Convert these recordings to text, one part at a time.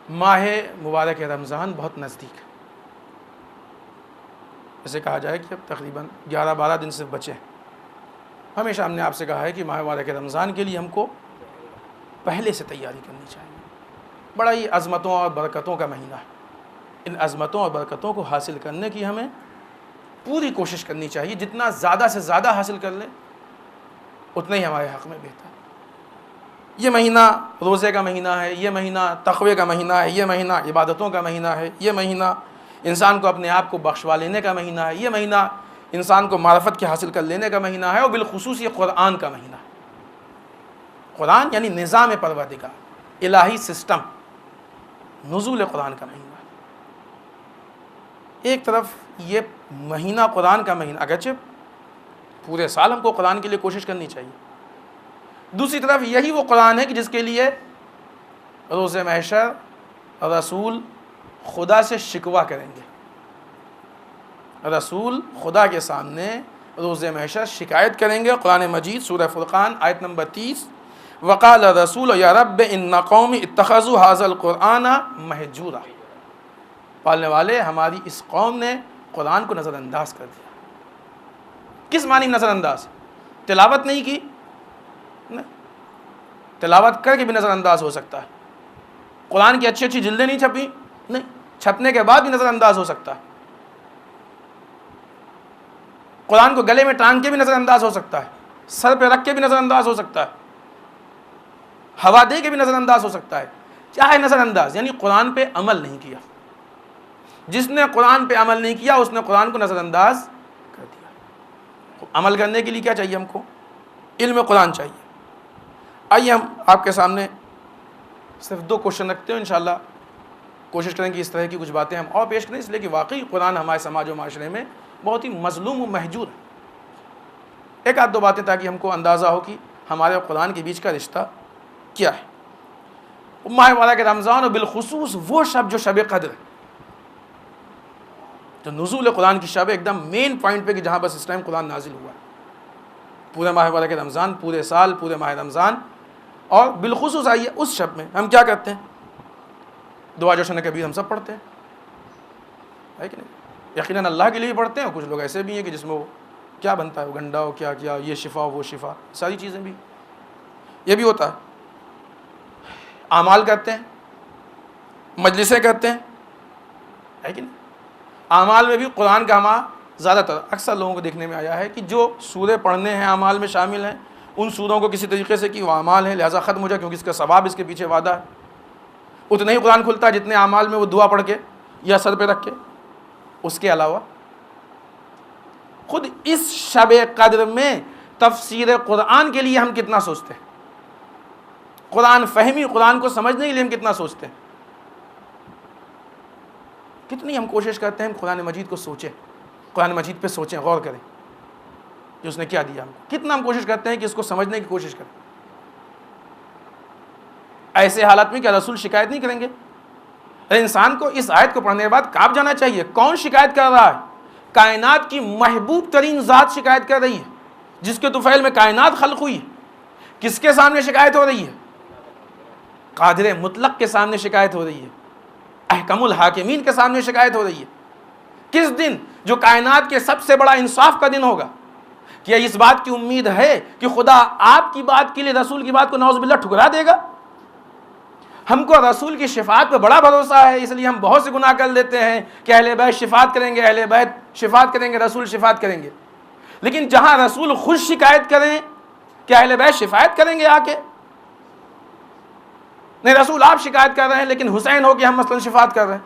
ماہ مبارک رمضان بہت نزدیک ہے. اسے کہا جائے کہ اب تقریباً 11-12 دن سے بچے ہیں. ہمیشہ ہم نے آپ سے کہا ہے کہ ماہ مبارک رمضان کے لیے ہم کو پہلے سے تیاری کرنی چاہیے. بڑا ہی عظمتوں اور برکتوں کا مہینہ ہے. ان عظمتوں اور برکتوں کو حاصل کرنے کی ہمیں پوری کوشش کرنی چاہیے. جتنا زیادہ سے زیادہ حاصل کر لیں اتنا ہی ہمارے حق میں بہتر ہے. یہ مہینہ روزے کا مہینہ ہے, یہ مہینہ تقوی کا مہینہ ہے, یہ مہینہ عبادتوں کا مہینہ ہے, یہ مہینہ انسان کو اپنے آپ کو بخشوا لینے کا مہینہ ہے, یہ مہینہ انسان کو معرفت کے حاصل کر لینے کا مہینہ ہے, اور بالخصوص یہ قرآن کا مہینہ ہے. قرآن یعنی نظام پروردگار, الہی سسٹم, نزول قرآن کا مہینہ ہے. ایک طرف یہ مہینہ قرآن کا مہینہ, اگرچہ پورے سال ہم کو قرآن کے لیے کوشش کرنی چاہیے, دوسری طرف یہی وہ قرآن ہے کہ جس کے لیے روز محشر رسول خدا سے شکوہ کریں گے. رسول خدا کے سامنے روز محشر شکایت کریں گے. قرآن مجید سورہ فرقان آیت نمبر 30, وقال رسول یا رب ان قوم اتخذوا هذا القرآن مہجورا. پالنے والے, ہماری اس قوم نے قرآن کو نظر انداز کر دیا. کس معنی میں نظر انداز؟ تلاوت نہیں کی, تلاوت کر کے بھی نظر انداز ہو سکتا ہے. قرآن کی اچھی اچھی جلدیں نہیں چھپی, نہیں, چھپنے کے بعد بھی نظر انداز ہو سکتا ہے. قرآن کو گلے میں ٹانگ کے بھی نظر انداز ہو سکتا ہے, سر پہ رکھ کے بھی نظر انداز ہو سکتا ہے, ہوا دے کے بھی نظر انداز ہو سکتا ہے. چاہے نظر انداز یعنی قرآن پہ عمل نہیں کیا. جس نے قرآن پہ عمل نہیں کیا اس نے قرآن کو نظر انداز کر دیا. عمل کرنے کے لیے کیا چاہیے ہم کو؟ علم قرآن چاہیے. آئیے ہم آپ کے سامنے صرف 2 کوشچن رکھتے ہیں, انشاءاللہ کوشش کریں کہ اس طرح کی کچھ باتیں ہم اور پیش کریں, اس لیے کہ واقعی قرآن ہمارے سماج و معاشرے میں بہت ہی مظلوم و محجور ہے. ایک آدھ 2 باتیں تاکہ ہم کو اندازہ ہو کہ ہمارے اور قرآن کے بیچ کا رشتہ کیا ہے. ماہ مبارک رمضان اور بالخصوص وہ شب جو شب قدر ہے, جو نزول قرآن کی شب ہے, ایک دم مین پوائنٹ پہ کہ جہاں بس اس ٹائم قرآن نازل ہوا ہے. پورے ماہ مبارک رمضان, پورے سال, پورے ماہ رمضان, اور بالخصوص آئیے اس شب میں ہم کیا کرتے ہیں؟ دعا جوشن کبیر ہم سب پڑھتے ہیں, ہے کہ نہیں؟ یقیناً اللہ کے لیے پڑھتے ہیں. کچھ لوگ ایسے بھی ہیں کہ جس میں وہ کیا بنتا ہے, وہ گنڈا ہو, کیا کیا, یہ شفا ہو, وہ شفا, ساری چیزیں بھی, یہ بھی ہوتا ہے. اعمال کرتے ہیں, مجلسیں کرتے ہیں, ہے کہ نہیں؟ اعمال میں بھی قرآن کا ہمارا زیادہ تر اکثر لوگوں کو دیکھنے میں آیا ہے کہ جو سورے پڑھنے ہیں اعمال میں شامل ہیں, ان سوروں کو کسی طریقے سے کہ وہ اعمال ہیں لہٰذا ختم ہو جائے کیونکہ اس کا ثواب اس کے پیچھے وعدہ ہے, اتنا ہی قرآن کھلتا ہے جتنے اعمال میں وہ دعا پڑھ کے یا سر پہ رکھ کے. اس کے علاوہ خود اس شب قدر میں تفسیر قرآن کے لیے ہم کتنا سوچتے ہیں, قرآن فہمی, قرآن کو سمجھنے کے لیے ہم کتنا سوچتے ہیں, کتنی ہم کوشش کرتے ہیں ہم قرآن مجید کو سوچیں, قرآن مجید پہ سوچیں, غور کریں کہ اس نے کیا دیا ہم کو. کتنا ہم کوشش کرتے ہیں کہ اس کو سمجھنے کی کوشش کریں. ایسے حالات میں کیا رسول شکایت نہیں کریں گے؟ انسان کو اس آیت کو پڑھنے کے بعد کانپ جانا چاہیے. کون شکایت کر رہا ہے؟ کائنات کی محبوب ترین ذات شکایت کر رہی ہے, جس کے طفیل میں کائنات خلق ہوئی. کس کے سامنے شکایت ہو رہی ہے؟ قادر مطلق کے سامنے شکایت ہو رہی ہے, احکم الحاکمین کے سامنے شکایت ہو رہی ہے. کس دن؟ جو کائنات کے سب سے بڑا انصاف کا دن ہوگا. کیا اس بات کی امید ہے کہ خدا آپ کی بات کے لیے رسول کی بات کو نعوذ باللہ ٹھکرا دے گا؟ ہم کو رسول کی شفاعت پہ بڑا بھروسہ ہے, اس لیے ہم بہت سے گناہ کر لیتے ہیں کہ اہل بیت شفاعت کریں گے, اہل بیت شفاعت کریں گے, رسول شفاعت کریں گے. لیکن جہاں رسول خود شکایت کریں کہ اہل بیت شفاعت کریں گے آ کے, نہیں, رسول آپ شکایت کر رہے ہیں لیکن حسین ہو کہ ہم مثلا شفاعت کر رہے ہیں.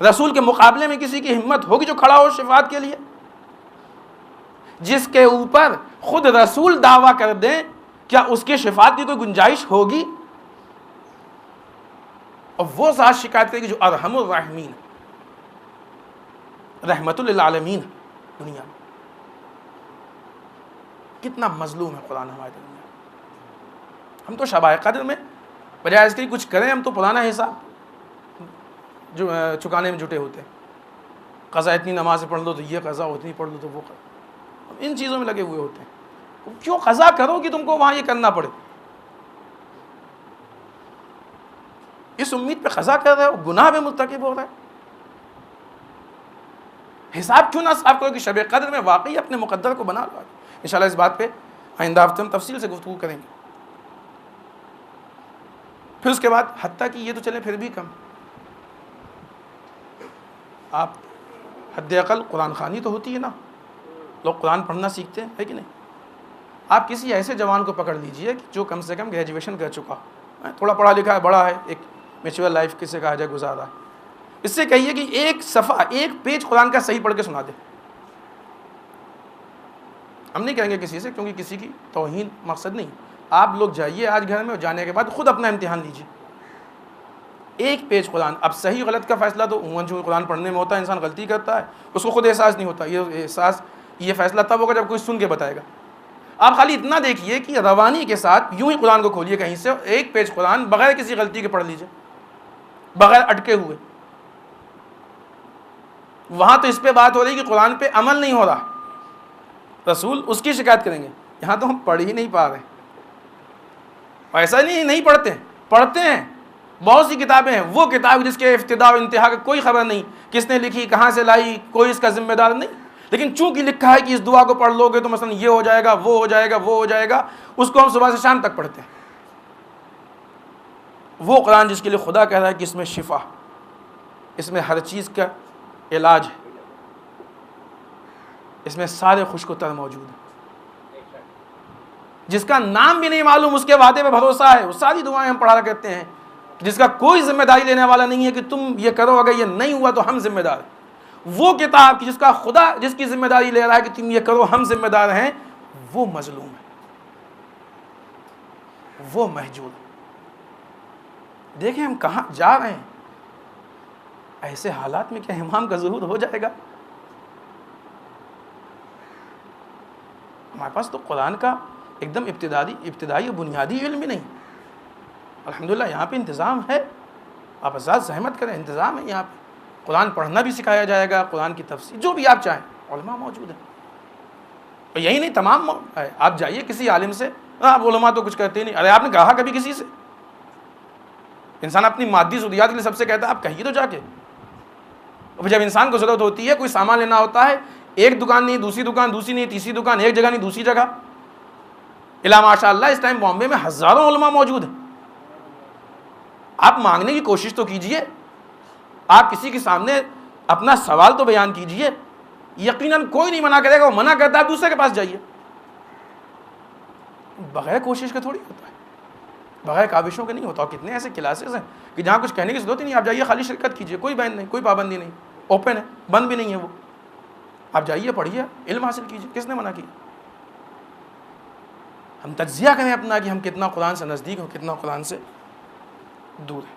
رسول کے مقابلے میں کسی کی ہمت ہوگی جو کھڑا ہو شفاعت کے لیے؟ جس کے اوپر خود رسول دعویٰ کر دیں, کیا اس کی شفاعت کی کوئی گنجائش ہوگی؟ اور وہ ذات شکایت کرے گی جو ارحم الراحمین, رحمت للعالمین دنیا میں. کتنا مظلوم ہے قرآن ہمارے دنیا میں. ہم تو شب قدر میں بجائے اس کے کچھ کریں ہم تو پرانا حساب جو چکانے میں جٹے ہوتے ہیں. قضا اتنی نماز پڑھ لو تو یہ قضا, اتنی پڑھ لو تو وہ قضا, ہم ان چیزوں میں لگے ہوئے ہوتے ہیں. کیوں قضا کرو کہ تم کو وہاں یہ کرنا پڑے؟ اس امید پہ قضا کر رہے ہو، گناہ میں مرتکب ہو رہا ہے. حساب کیوں نہ صاف کرو کہ شب قدر میں واقعی اپنے مقدر کو بنا لو. انشاءاللہ اس بات پہ آئندہ ہفتے ہم تفصیل سے گفتگو کریں گے. پھر اس کے بعد حتیٰ کہ یہ تو چلیں پھر بھی کم، آپ حد اقل قرآن خوانی تو ہوتی ہے نا، لوگ قرآن پڑھنا سیکھتے ہیں، ہے کہ نہیں؟ آپ کسی ایسے جوان کو پکڑ لیجئے کہ جو کم سے کم گریجویشن کر چکا، تھوڑا پڑھا لکھا ہے، بڑا ہے، ایک میچور لائف کسے کہا جائے گزارا ہے، اس سے کہیے کہ ایک صفحہ، ایک پیج قرآن کا صحیح پڑھ کے سنا دے. ہم نہیں کہیں گے کسی سے، کیونکہ کسی کی توہین مقصد نہیں. آپ لوگ جائیے آج گھر میں، اور جانے کے بعد خود اپنا امتحان لیجیے. ایک پیج قرآن، اب صحیح غلط کا فیصلہ تو عموماً جو قرآن پڑھنے میں ہوتا ہے، انسان غلطی کرتا ہے، اس کو خود احساس نہیں ہوتا. یہ فیصلہ تب ہوگا جب کوئی سن کے بتائے گا. آپ خالی اتنا دیکھیے کہ روانی کے ساتھ یوں ہی قرآن کو کھولیے کہیں سے، ایک پیج قرآن بغیر کسی غلطی کے پڑھ لیجیے، بغیر اٹکے ہوئے. وہاں تو اس پہ بات ہو رہی کہ قرآن پہ عمل نہیں ہو رہا، رسول اس کی شکایت کریں گے. یہاں تو ہم پڑھ ہی نہیں پا رہے. ایسا نہیں پڑھتے ہیں. بہت سی کتابیں ہیں، وہ کتاب جس کے ابتدا و انتہا کا کوئی خبر نہیں، کس نے لکھی، کہاں سے لائی، کوئی اس کا ذمہ دار نہیں. لیکن چونکہ لکھا ہے کہ اس دعا کو پڑھ لو گے تو مثلا یہ ہو جائے گا، وہ ہو جائے گا، وہ ہو جائے گا، اس کو ہم صبح سے شام تک پڑھتے ہیں. وہ قرآن جس کے لیے خدا کہہ رہا ہے کہ اس میں شفا، اس میں ہر چیز کا علاج ہے، اس میں سارے خشک و تر موجود ہیں. جس کا نام بھی نہیں معلوم اس کے وعدے پہ بھروسہ ہے. وہ ساری دعائیں ہم پڑھا کرتے ہیں، جس کا کوئی ذمہ داری لینے والا نہیں ہے کہ تم یہ کرو، اگر یہ نہیں ہوا تو ہم ذمہ دار ہیں. وہ کتاب جس کا خدا جس کی ذمہ داری لے رہا ہے کہ تم یہ کرو، ہم ذمہ دار ہیں، وہ مظلوم ہے، وہ محجور ہے. دیکھیں ہم کہاں جا رہے ہیں. ایسے حالات میں کیا امام کا ظہور ہو جائے گا؟ ہمارے پاس تو قرآن کا ایک دم ابتدائی بنیادی علم بھی نہیں. الحمدللہ یہاں پہ انتظام ہے، آپ حضرات زحمت کریں، انتظام ہے یہاں پہ. قرآن پڑھنا بھی سکھایا جائے گا، قرآن کی تفسیر جو بھی آپ چاہیں، علماء موجود ہیں. اور یہی نہیں، تمام آپ جائیے کسی عالم سے، آپ علماء تو کچھ کرتے ہی نہیں. ارے آپ نے کہا کبھی کسی سے؟ انسان اپنی مادی ضروریات کے لیے سب سے کہتا ہے آپ کہیے تو جا کے. اب جب انسان کو ضرورت ہوتی ہے، کوئی سامان لینا ہوتا ہے، ایک دکان نہیں، دوسری دکان، دوسری نہیں، تیسری دکان، ایک جگہ نہیں، دوسری جگہ. الا ماشاء اللہ اس ٹائم بامبے میں ہزاروں علماء موجود ہیں. آپ مانگنے کی کوشش تو کیجئے، آپ کسی کے سامنے اپنا سوال تو بیان کیجئے. یقیناً کوئی نہیں منع کرے گا، وہ منع کرتا ہے دوسرے کے پاس جائیے. بغیر کوشش کے تھوڑی ہوتا ہے، بغیر کاوشوں کے نہیں ہوتا. اور کتنے ایسے کلاسز ہیں کہ جہاں کچھ کہنے کی ضرورت ہی نہیں، آپ جائیے خالی شرکت کیجئے، کوئی بین نہیں، کوئی پابندی نہیں، اوپن ہے، بند بھی نہیں ہے وہ. آپ جائیے پڑھیے، علم حاصل کیجئے، کس نے منع کیا؟ ہم تجزیہ کریں اپنا کہ ہم کتنا قرآن سے نزدیک ہیں، کتنا قرآن سے دور ہیں.